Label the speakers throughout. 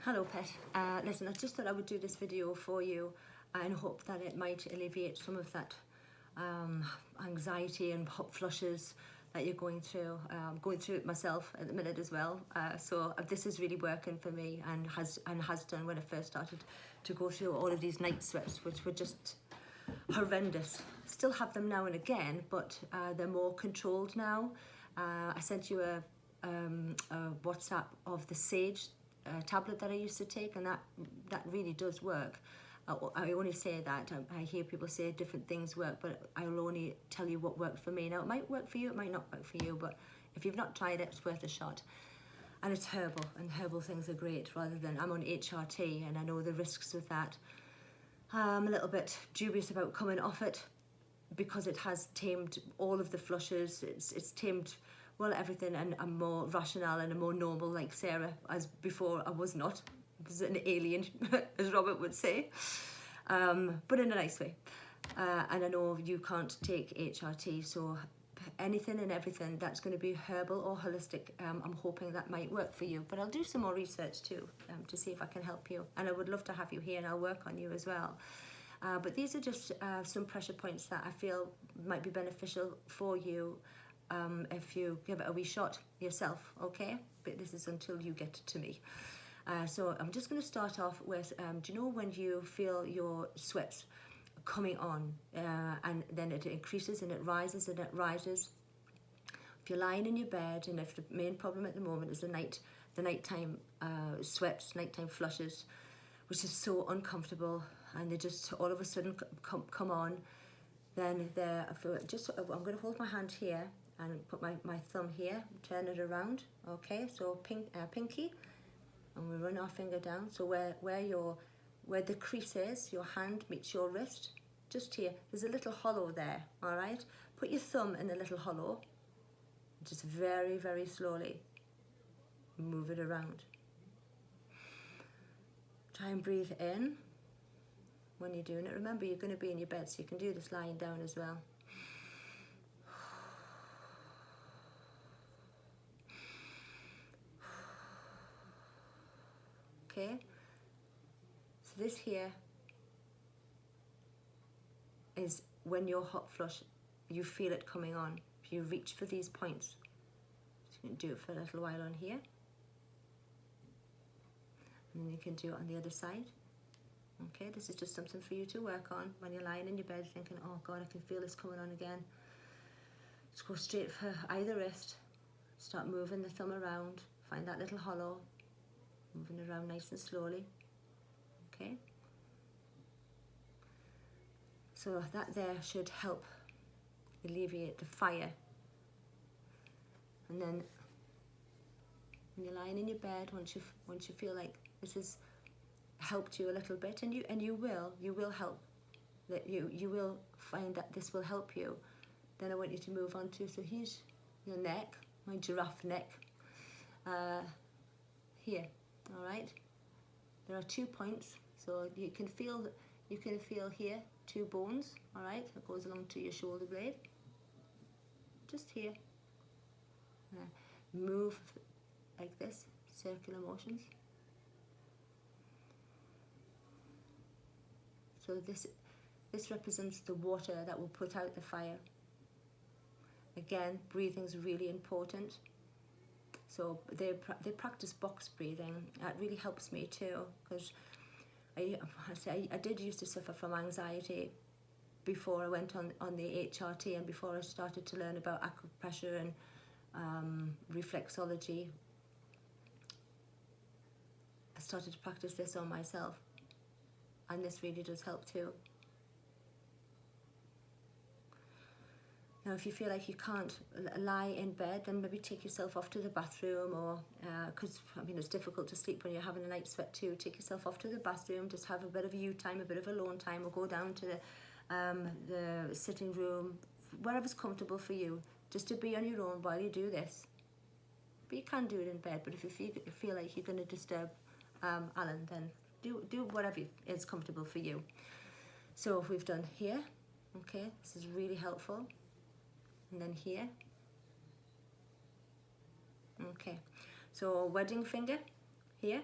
Speaker 1: Hello Pet. Listen, I just thought I would do this video for you and hope that it might alleviate some of that anxiety and hot flushes that you're going through. I'm going through it myself at the minute as well. So this is really working for me and has done when I first started to go through all of these night sweats, which were just horrendous. Still have them now and again, but they're more controlled now. I sent you a WhatsApp of the Sage tablet that I used to take, and that really does work. I only say that, I hear people say different things work, but I will only tell you what worked for me. Now it might work for you, it might not work for you, but if you've not tried it, it's worth a shot. And it's herbal, and herbal things are great, rather than, I'm on HRT and I know the risks with that. I'm a little bit dubious about coming off it because it has tamed all of the flushes. It's tamed, well, everything, and I'm more rational and I'm more normal like Sarah, as before I was not. I was an alien, as Robert would say, but in a nice way. And I know you can't take HRT, so anything and everything that's going to be herbal or holistic, I'm hoping that might work for you. But I'll do some more research too, to see if I can help you. And I would love to have you here and I'll work on you as well. But these are just some pressure points that I feel might be beneficial for you if you give it a wee shot yourself, okay? But this is until you get to me. So I'm just going to start off with, do you know when you feel your sweats coming on and then it increases and it rises and it rises? If you're lying in your bed and if the main problem at the moment is the nighttime sweats, nighttime flushes, which is so uncomfortable, and they just all of a sudden come on, then I'm going to hold my hand here and put my thumb here, turn it around, okay? So pinky, and we run our finger down. So where the crease is, your hand meets your wrist, just here. There's a little hollow there, all right? Put your thumb in the little hollow, just very, very slowly move it around. Try and breathe in when you're doing it. Remember, you're going to be in your bed, so you can do this lying down as well. Okay, so this here is when your hot flush, you feel it coming on. If you reach for these points, so you can do it for a little while on here, and then you can do it on the other side. Okay, this is just something for you to work on when you're lying in your bed thinking, oh God, I can feel this coming on again. Just go straight for either wrist, start moving the thumb around, find that little hollow, moving around nice and slowly, okay? So that there should help alleviate the fire. And then when you're lying in your bed, once you feel like this has helped you a little bit, and you will help, that you will find that this will help you, then I want you to move on to, so here's your neck, my giraffe neck, here. All right, there are 2 points, so you can feel here 2 bones, all right, that goes along to your shoulder blade, just here. Move like this, circular motions. So this represents the water that will put out the fire. Again, breathing is really important. So they practice box breathing. That really helps me too, because I did used to suffer from anxiety before I went on the HRT and before I started to learn about acupressure and reflexology. I started to practice this on myself, and this really does help too. Now, if you feel like you can't lie in bed, then maybe take yourself off to the bathroom, or, because, I mean, it's difficult to sleep when you're having a night sweat too. Take yourself off to the bathroom, just have a bit of you time, a bit of alone time, or go down to the sitting room, wherever's comfortable for you, just to be on your own while you do this. But you can do it in bed, but if you feel like you're going to disturb Alan, then do whatever is comfortable for you. So we've done here, okay, this is really helpful. And then here, okay, so wedding finger here,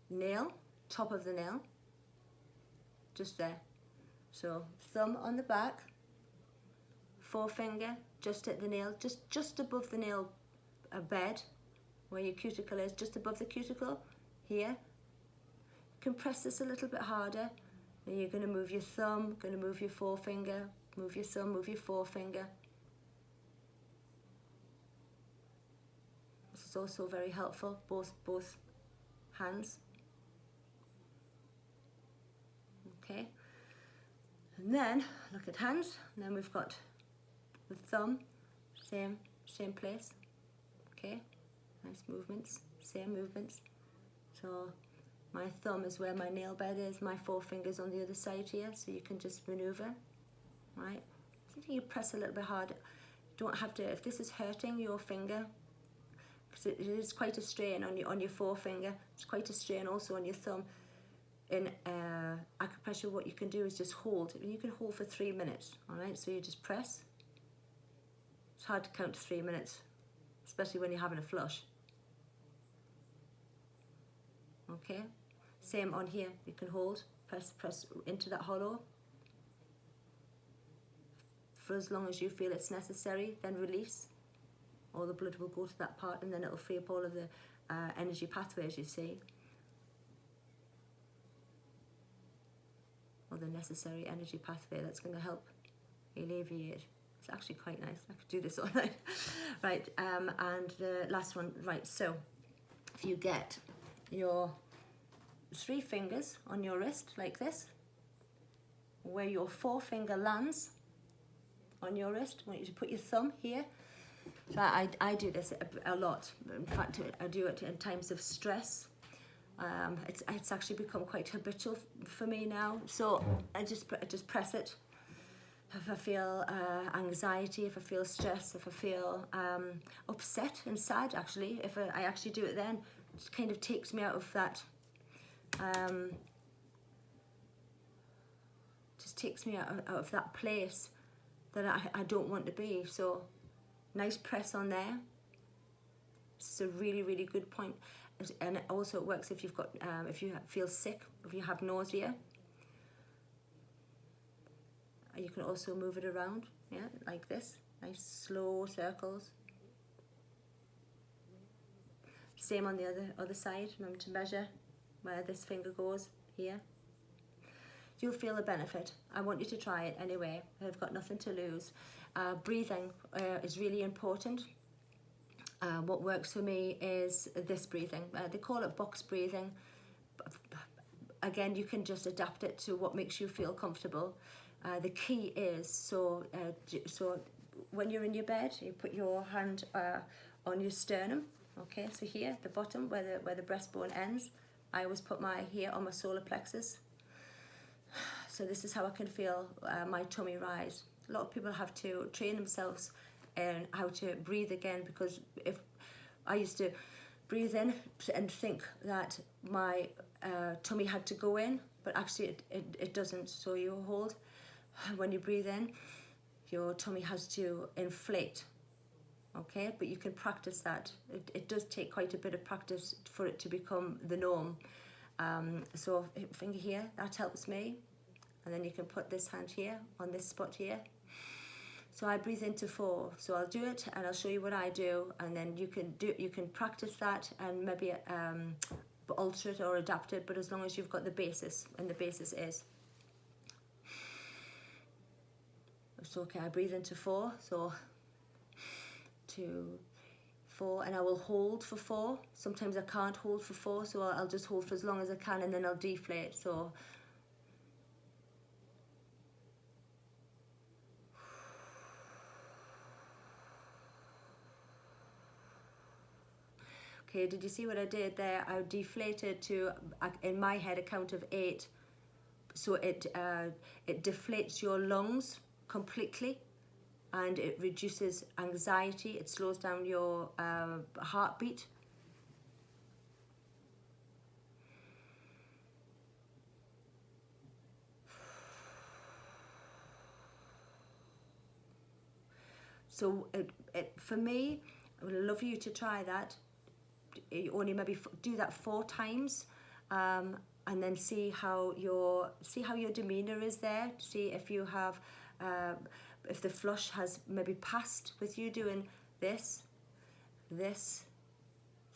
Speaker 1: nail, top of the nail, just there. So thumb on the back, forefinger just at the nail, just above the nail bed, where your cuticle is, just above the cuticle, here. You can press this a little bit harder, and you're going to move your thumb, going to move your forefinger, move your thumb, move your forefinger. This is also very helpful, both hands. Okay, and then look at hands, and then we've got the thumb, same place. Okay, nice movements, same movements. So my thumb is where my nail bed is, my forefinger's on the other side here, so you can just maneuver, right? So you press a little bit harder. Don't have to, if this is hurting your finger, because it is quite a strain on your forefinger, it's quite a strain also on your thumb. In acupressure, what you can do is just hold, and you can hold for 3 minutes, all right? So you just press. It's hard to count to 3 minutes, especially when you're having a flush. Okay, same on here, you can hold, press into that hollow for as long as you feel it's necessary, then release. All the blood will go to that part, and then it'll free up all of the energy pathways, you see. Or the necessary energy pathway that's going to help alleviate. It's actually quite nice. I could do this all night. Right, and the last one, right, so if you get your 3 fingers on your wrist like this, where your forefinger lands on your wrist, I want you to put your thumb here. So I do this a lot. In fact, I do it in times of stress. It's actually become quite habitual for me now. So I just press it. If I feel anxiety, if I feel stress, if I feel upset and sad, actually, if I actually do it then, it kind of takes me out of that, just takes me out of that place that I don't want to be. So nice press on there. This is a really, really good point. And it also works if you've got, if you feel sick, if you have nausea. You can also move it around, yeah, like this. Nice slow circles. Same on the other side. Remember to measure where this finger goes, here. You'll feel a benefit. I want you to try it anyway. I've got nothing to lose. Breathing is really important. What works for me is this breathing. They call it box breathing. Again, you can just adapt it to what makes you feel comfortable. The key is, so when you're in your bed, you put your hand on your sternum. Okay, so here, the bottom, where the breastbone ends, I always put my here on my solar plexus. So this is how I can feel my tummy rise. A lot of people have to train themselves in how to breathe again, because if I used to breathe in and think that my tummy had to go in, but actually it doesn't. So you hold, when you breathe in, your tummy has to inflate. Okay, but you can practice that. It does take quite a bit of practice for it to become the norm. So finger here, that helps me. And then you can put this hand here on this spot here. So I breathe into 4. So I'll do it and I'll show you what I do, and then you can practice that and maybe alter it or adapt it, but as long as you've got the basis, and the basis is. So okay, I breathe into 4. So 2, 4, and I will hold for 4. Sometimes I can't hold for 4, so I'll just hold for as long as I can, and then I'll deflate. So okay, did you see what I did there? I deflated to, in my head, a count of 8. So it deflates your lungs completely, and it reduces anxiety. It slows down your heartbeat. So for me, I would love you to try that. You only maybe do that 4 times, and then see how your demeanour is there. See if you have, if the flush has maybe passed with you doing this.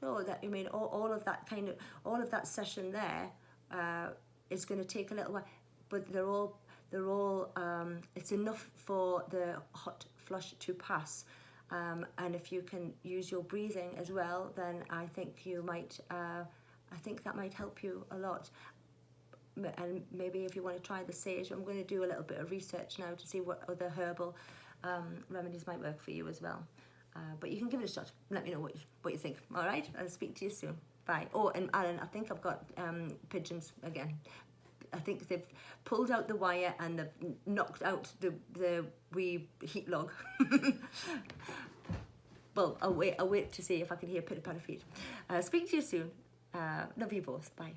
Speaker 1: So that, I mean, all of that session there is going to take a little while, but they're all it's enough for the hot flush to pass. And if you can use your breathing as well, then I think you might, I think that might help you a lot. And maybe if you want to try the sage, I'm going to do a little bit of research now to see what other herbal remedies might work for you as well. But you can give it a shot. Let me know what you think. All right, I'll speak to you soon. Bye. Oh, and Alan, I think I've got pigeons again. I think they've pulled out the wire and they've knocked out the wee heat log. Well, I'll wait to see if I can hear pitter-patter feet. Speak to you soon. Love you both. Bye.